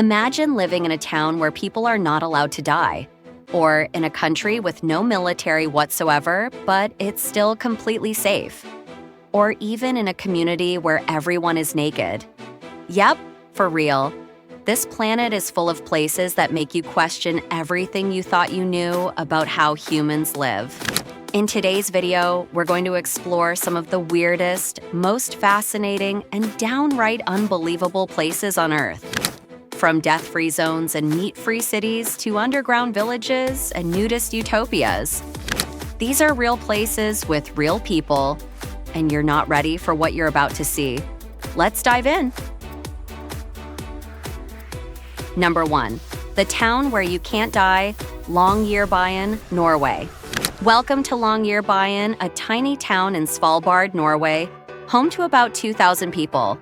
Imagine living in a town where people are not allowed to die, or in a country with no military whatsoever, but it's still completely safe, or even in a community where everyone is naked. Yep, for real. This planet is full of places that make you question everything you thought you knew about how humans live. In today's video, we're going to explore some of the weirdest, most fascinating, and downright unbelievable places on Earth. From death-free zones and meat-free cities to underground villages and nudist utopias. These are real places with real people, and you're not ready for what you're about to see. Let's dive in. Number 1. The town where you can't die, Longyearbyen, Norway. Welcome to Longyearbyen, a tiny town in Svalbard, Norway, home to about 2,000 people.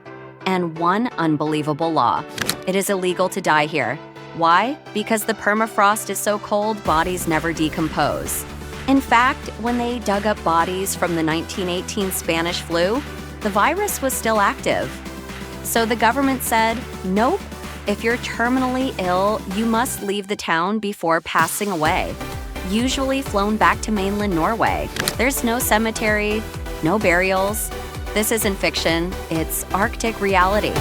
And one unbelievable law. It is illegal to die here. Why? Because the permafrost is so cold, bodies never decompose. In fact, when they dug up bodies from the 1918 Spanish flu, the virus was still active. So the government said, nope, if you're terminally ill, you must leave the town before passing away. Usually flown back to mainland Norway. There's no cemetery, no burials. This isn't fiction, it's Arctic reality.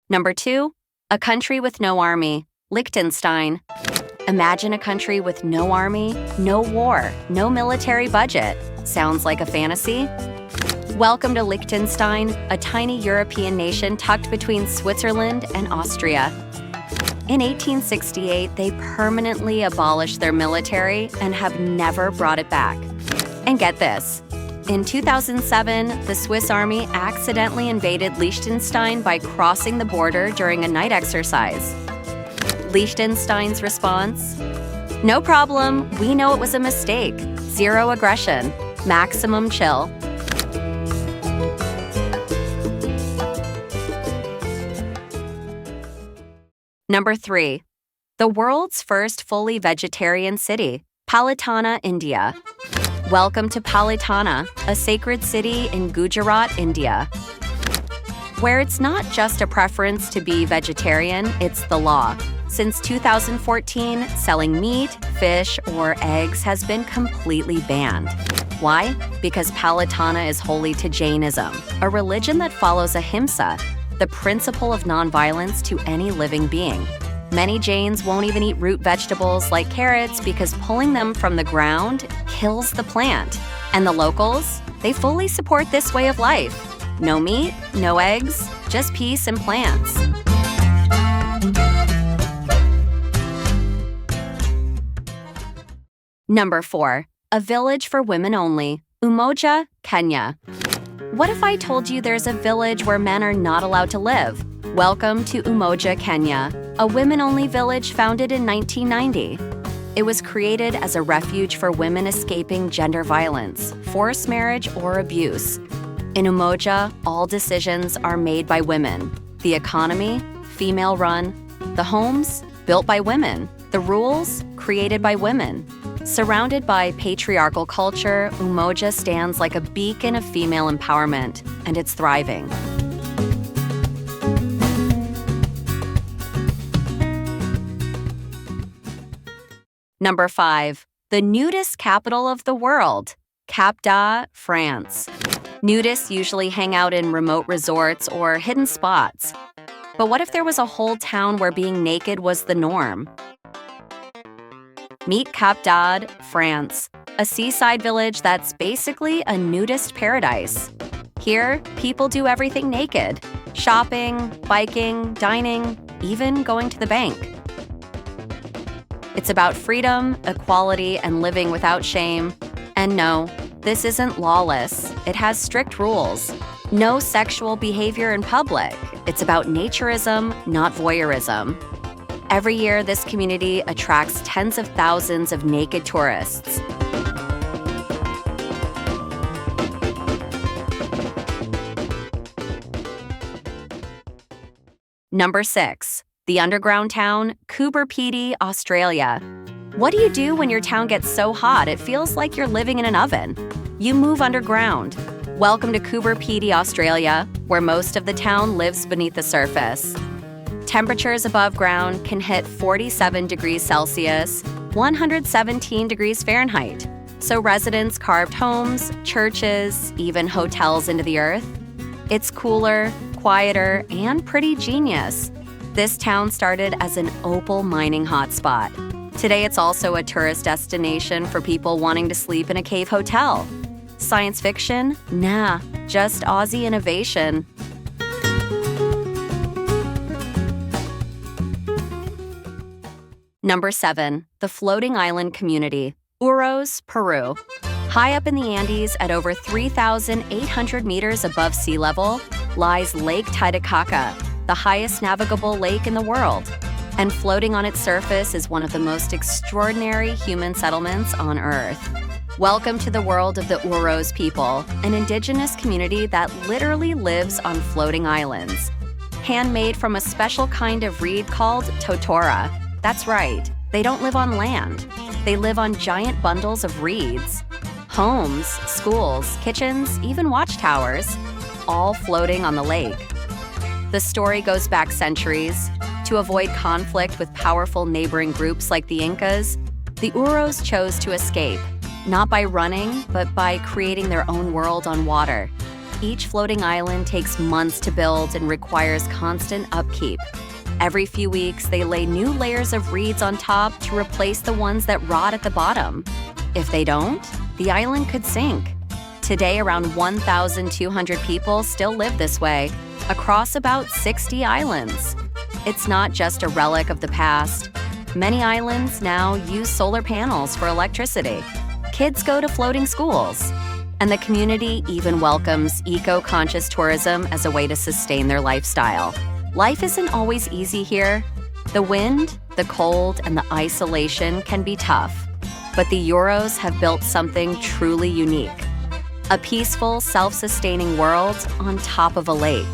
Number 2, a country with no army, Liechtenstein. Imagine a country with no army, no war, no military budget. Sounds like a fantasy? Welcome to Liechtenstein, a tiny European nation tucked between Switzerland and Austria. In 1868, they permanently abolished their military and have never brought it back. And get this, in 2007, the Swiss army accidentally invaded Liechtenstein by crossing the border during a night exercise. Liechtenstein's response? No problem, we know it was a mistake. Zero aggression, maximum chill. Number 3. The world's first fully vegetarian city, Palitana, India. Welcome to Palitana, a sacred city in Gujarat, India, where it's not just a preference to be vegetarian, it's the law. Since 2014, selling meat, fish, or eggs has been completely banned. Why? Because Palitana is holy to Jainism, a religion that follows ahimsa, the principle of nonviolence to any living being. Many Jains won't even eat root vegetables like carrots because pulling them from the ground kills the plant. And the locals, they fully support this way of life. No meat, no eggs, just peace and plants. Number 4. A village for women only, Umoja, Kenya. What if I told you there's a village where men are not allowed to live? Welcome to Umoja, Kenya, a women-only village founded in 1990. It was created as a refuge for women escaping gender violence, forced marriage, or abuse. In Umoja, all decisions are made by women. The economy, female-run. The homes, built by women. The rules, created by women. Surrounded by patriarchal culture, Umoja stands like a beacon of female empowerment, and it's thriving. Number 5. The nudist capital of the world, Cap d'Agde, France. Nudists usually hang out in remote resorts or hidden spots. But what if there was a whole town where being naked was the norm? Meet Cap d'Agde, France, a seaside village that's basically a nudist paradise. Here, people do everything naked: shopping, biking, dining, even going to the bank. It's about freedom, equality, and living without shame. And no, this isn't lawless. It has strict rules. No sexual behavior in public. It's about naturism, not voyeurism. Every year, this community attracts tens of thousands of naked tourists. Number 6. The underground town, Curiosities, Australia. What do you do when your town gets so hot it feels like you're living in an oven? you move underground. Welcome to Coober Pedy, Australia, where most of the town lives beneath the surface. Temperatures above ground can hit 47 degrees Celsius, 117 degrees Fahrenheit. So residents carved homes, churches, even hotels into the earth. It's cooler, quieter, and pretty genius. This town started as an opal mining hotspot. Today it's also a tourist destination for people wanting to sleep in a cave hotel. Science fiction? Nah, just Aussie innovation. Number 7. The Floating Island Community, Uros, Peru. High up in the Andes at over 3,800 meters above sea level lies Lake Titicaca, the highest navigable lake in the world. And floating on its surface is one of the most extraordinary human settlements on Earth. Welcome to the world of the Uros people, an indigenous community that literally lives on floating islands. Handmade from a special kind of reed called totora. That's right, they don't live on land. They live on giant bundles of reeds. Homes, schools, kitchens, even watchtowers, all floating on the lake. The story goes back centuries. To avoid conflict with powerful neighboring groups like the Incas, the Uros chose to escape, not by running, but by creating their own world on water. Each floating island takes months to build and requires constant upkeep. Every few weeks, they lay new layers of reeds on top to replace the ones that rot at the bottom. If they don't, the island could sink. Today, around 1,200 people still live this way, across about 60 islands. It's not just a relic of the past. Many islands now use solar panels for electricity. Kids go to floating schools. And the community even welcomes eco-conscious tourism as a way to sustain their lifestyle. Life isn't always easy here. The wind, the cold, and the isolation can be tough. But the Uros have built something truly unique. A peaceful, self-sustaining world on top of a lake.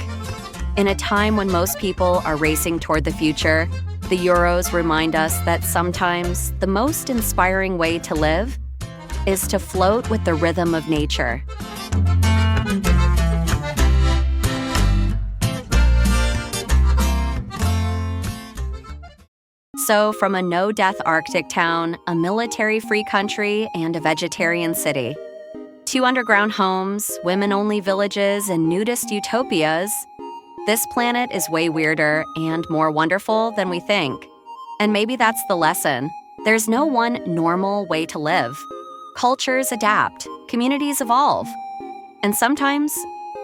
In a time when most people are racing toward the future, the Uros remind us that sometimes the most inspiring way to live is to float with the rhythm of nature. So, from a no-death Arctic town, a military-free country, and a vegetarian city, to underground homes, women-only villages, and nudist utopias, this planet is way weirder and more wonderful than we think. And maybe that's the lesson. There's no one normal way to live. Cultures adapt, communities evolve. And sometimes,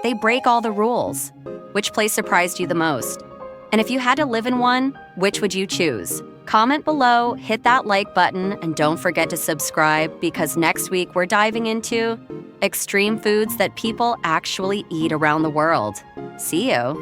they break all the rules. Which place surprised you the most? And if you had to live in one, which would you choose? Comment below, hit that like button, and don't forget to subscribe because next week we're diving into extreme foods that people actually eat around the world. See you!